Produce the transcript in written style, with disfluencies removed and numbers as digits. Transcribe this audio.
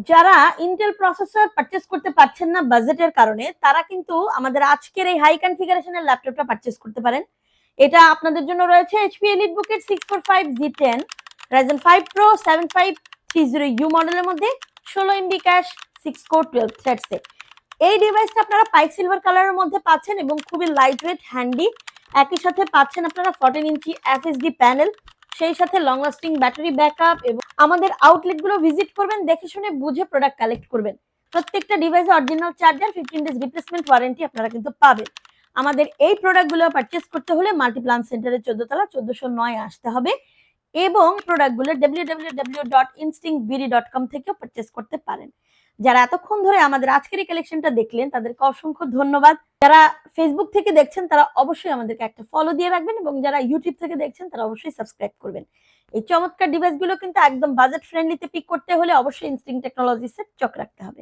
যারা Intel processor purchase করতে পারছেন না বাজেটের কারণে, তারা কিন্তু আমাদের আজকের এই হাই কনফিগারেশনের ল্যাপটপটা পারচেজ করতে পারেন। এটা আপনাদের জন্য রয়েছে HP EliteBook 645G10 Ryzen 5 Pro 7530U মডেলের মধ্যে 16 MB cash 6 core 12 thread set. এই ডিভাইসটা আপনারা পাইক সিলভার কালারের মধ্যে পাচ্ছেন এবং খুবই লাইট ওয়েট, হ্যান্ডি। একই সাথে পাচ্ছেন আপনারা 14 ইঞ্চি FHD প্যানেল, সেই সাথে লং লাস্টিং ব্যাটারি ব্যাকআপ। এবং আমাদের আউটলেট গুলো ভিজিট করবেন, দেখে শুনে বুঝে প্রোডাক্ট কালেক্ট করবেন। প্রত্যেকটা ডিভাইসে original charger, 15 days replacement warranty আপনারা কিন্তু পাবেন। আমাদের এই প্রোডাক্টগুলো পারচেজ করতে হলে মাল্টিপ্লান সেন্টারের 14 তলা 1409 আসতে হবে এবং প্রোডাক্টগুলো www.instinktbd.com থেকেও পারচেজ করতে পারেন। যারা এতক্ষণ ধরে আমাদের আজকের এই কালেকশনটা দেখলেন তাদেরকে অসংখ্য ধন্যবাদ। যারা ফেসবুক থেকে দেখছেন তারা অবশ্যই আমাদেরকে একটা ফলো দিয়ে রাখবেন এবং যারা ইউটিউব থেকে দেখছেন তারা অবশ্যই সাবস্ক্রাইব করবেন। এই চমৎকার ডিভাইসগুলো কিন্তু একদম বাজেট ফ্রেন্ডলিতে পিক করতে হলে অবশ্যই ইনস্টিংক্ট টেকনোলজিসে চোখ রাখতে হবে।